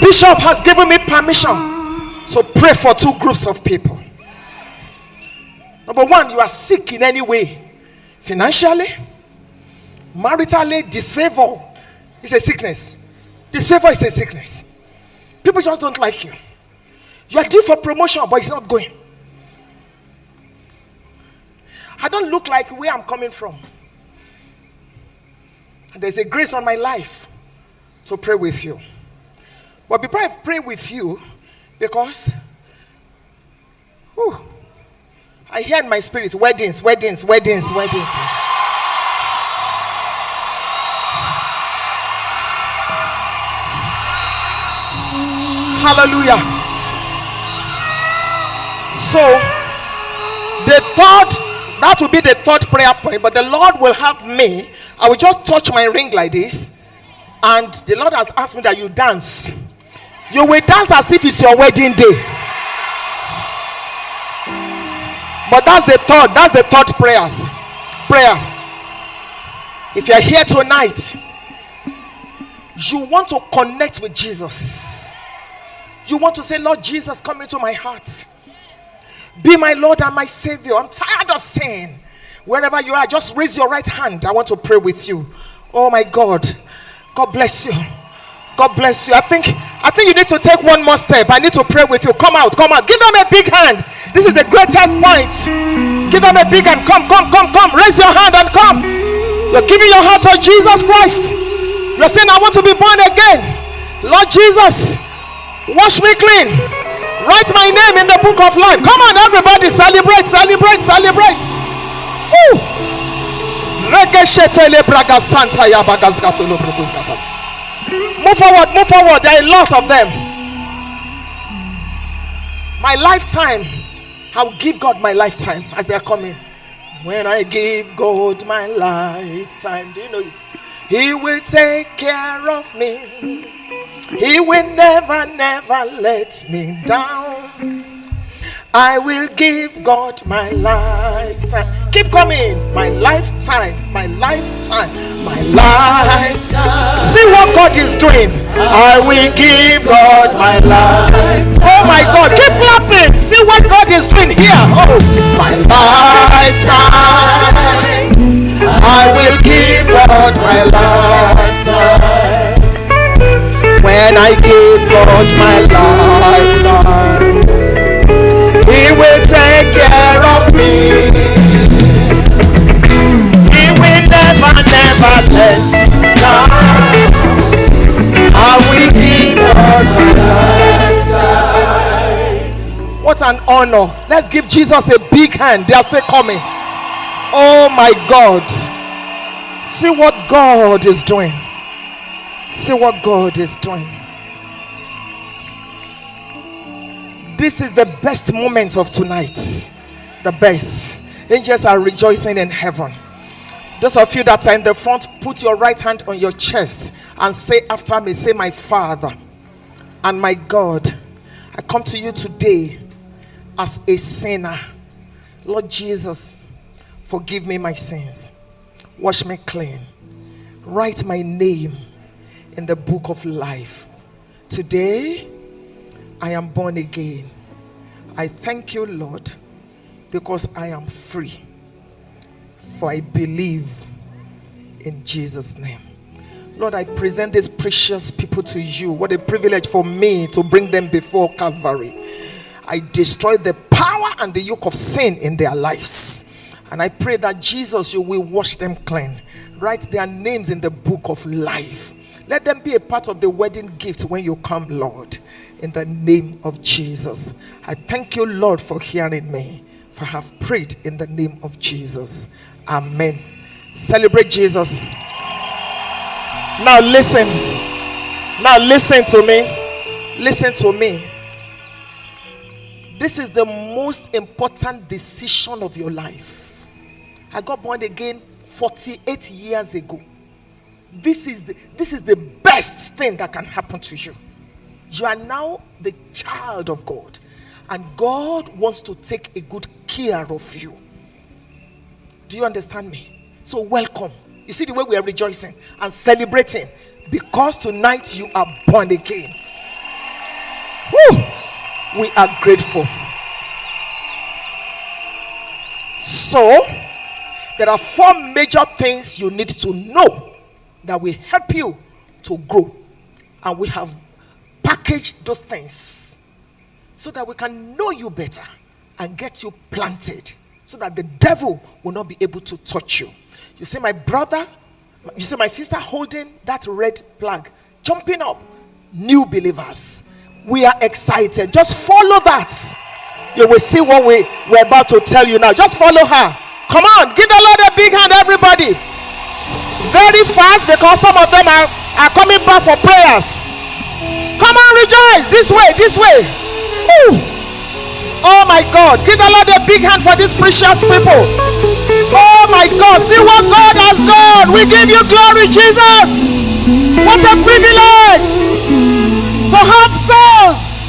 bishop has given me permission to pray for two groups of people. Number one, you are sick in any way. Financially, maritally, disfavor is a sickness. Disfavor is a sickness. People just don't like you. You are due for promotion, but it's not going. I don't look like where I'm coming from. And there's a grace on my life to pray with you. But before I pray with you, because I hear in my spirit weddings. Hallelujah. So that will be the third prayer point, but the Lord will have me, I will just touch my ring like this, and the Lord has asked me that you dance. You will dance as if it's your wedding day. But that's the third prayer. If you're here tonight, you want to connect with Jesus. You want to say, Lord Jesus, come into my heart. Be my Lord and my Savior. I'm tired of sin. Wherever you are, just raise your right hand. I want to pray with you. Oh my God. God bless you. God bless you. I think you need to take one more step. I need to pray with you. Come out. Give them a big hand. This is the greatest point. Give them a big hand. Come. Raise your hand and come. You're giving your heart to Jesus Christ. You're saying, I want to be born again. Lord Jesus, wash me clean. Write my name in the book of life. Come on, everybody, celebrate. Woo! Move forward. There are a lot of them. My lifetime, I will give God my lifetime as they are coming. When I give God my lifetime, do you know it? He will take care of me. He will never let me down. I will give God my lifetime. Keep coming. My lifetime. See what God is doing. I will give God my life. Oh my God. Keep clapping. See what God is doing here. Oh, my lifetime. I will give God my lifetime. When I give God my lifetime, He will take care of me. He will never let me down. I will give God my lifetime. What an honor. Let's give Jesus a big hand. They are still coming. Oh my God. See what God is doing. See what God is doing. This is the best moment of tonight. The best. Angels are rejoicing in heaven. Those of you that are in the front, put your right hand on your chest and say after me, say, my Father and my God, I come to you today as a sinner. Lord Jesus, forgive me my sins. Wash me clean. Write my name in the book of life. Today, I am born again. I thank you, Lord, because I am free. For I believe in Jesus' name. Lord, I present these precious people to you. What a privilege for me to bring them before Calvary. I destroy the power and the yoke of sin in their lives. And I pray that Jesus, you will wash them clean. Write their names in the book of life. Let them be a part of the wedding gift when you come, Lord. In the name of Jesus. I thank you, Lord, for hearing me. For I have prayed in the name of Jesus. Amen. Celebrate Jesus. Now listen. Now listen to me. Listen to me. This is the most important decision of your life. I got born again 48 years ago. This is the best thing that can happen to you. You are now the child of God, and God wants to take a good care of you. Do you understand me? So welcome. You see the way we are rejoicing and celebrating, because tonight you are born again. Woo! We are grateful. So, there are 4 major things you need to know that will help you to grow. And we have packaged those things so that we can know you better and get you planted so that the devil will not be able to touch you. You see my brother, you see my sister holding that red flag, jumping up. New believers. We are excited. Just follow that. You will see what we're about to tell you now. Just follow her. Come on, give the Lord a big hand, everybody. Very fast, because some of them are coming back for prayers. Come on, rejoice. This way, this way. Woo. Oh my God. Give the Lord a big hand for these precious people. Oh my God. See what God has done. We give you glory, Jesus. What a privilege to have souls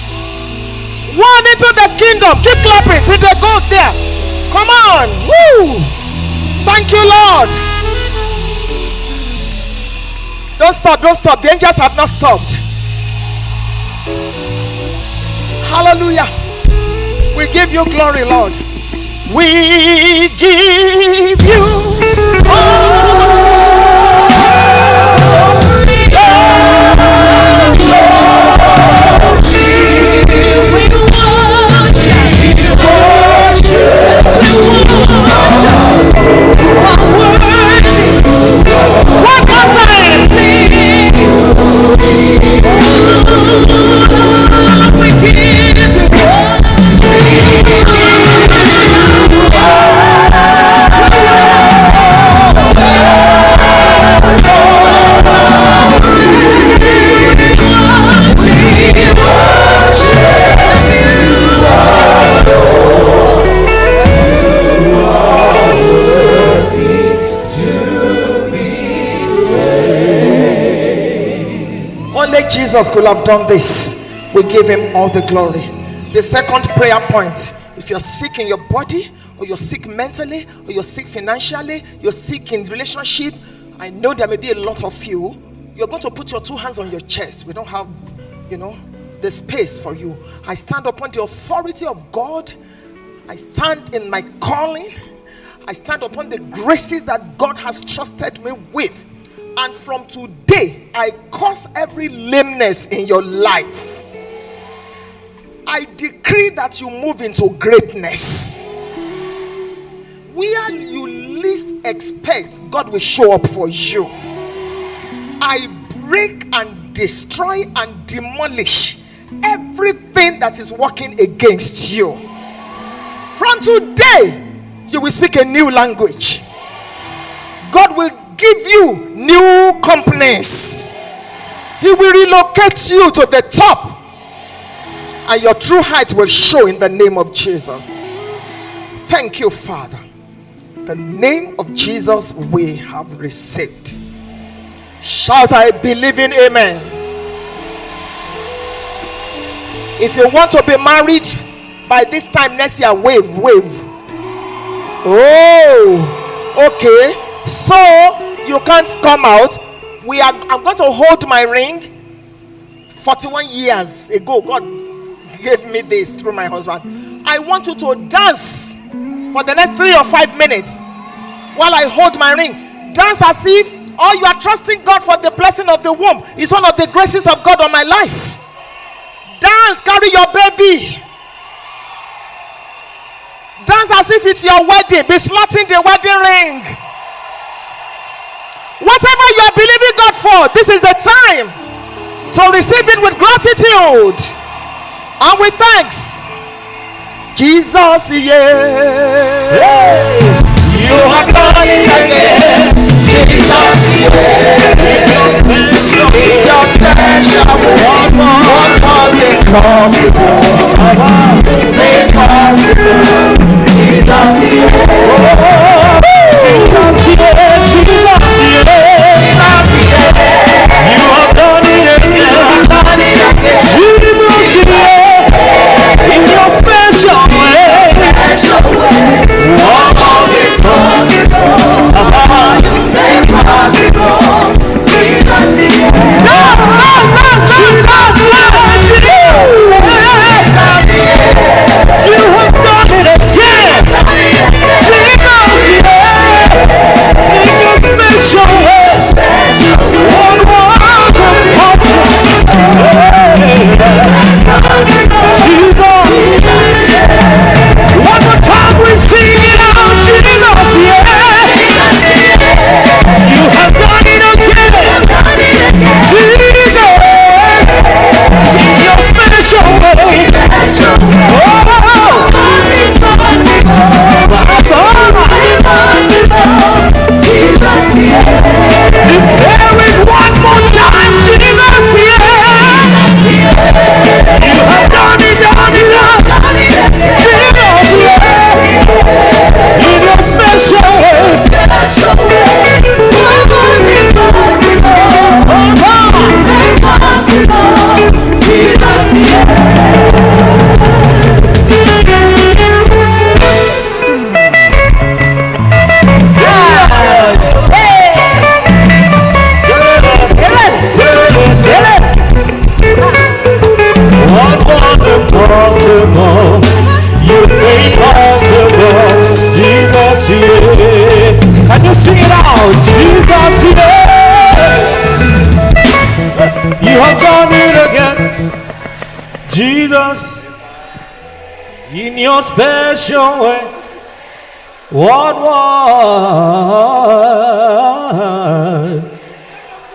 won into the kingdom. Keep clapping till they go there. Come on. Woo. Thank you, Lord. Don't stop, don't stop. The angels have not stopped. Hallelujah. We give you glory, Lord. We give you one more time. Only Jesus could have done this. We give him all the glory. The second prayer point: if you're sick in your body, or you're sick mentally, or you're sick financially, you're sick in relationship, I know there may be a lot of you. You're going to put your 2 hands on your chest. We don't have, the space for you. I stand upon the authority of God. I stand in my calling. I stand upon the graces that God has trusted me with. And from today, I curse every lameness in your life. I decree that you move into greatness. Where you least expect, God will show up for you. I break and destroy and demolish everything that is working against you. From today, you will speak a new language. God will give you new companies. He will relocate you to the top, and your true height will show in the name of Jesus. Thank you, Father. In the name of Jesus we have received. Shout, I believe in amen. If you want to be married by this time next year, wave. Oh, okay. So you can't come out. I'm going to hold my ring. 41 years ago, God gave me this through my husband. I want you to dance for the next 3 or 5 minutes while I hold my ring. Dance as if you are trusting God for the blessing of the womb. It's one of the graces of God on my life. Dance, carry your baby. Dance as if it's your wedding. Be slotting the wedding ring. Whatever you are believing God for, this is the time to receive it with gratitude and with thanks. Jesus, yeah. You have done it again. Jesus, yeah. Your special one was impossible. Impossible. Jesus, yeah. Jesus, yeah. Jesus, yeah. You have done it again. Jesus, yeah. In your special way. What was impossible? Impossible. Jesus, yeah. Jesus, yeah. it again. Jesus, in your special way, what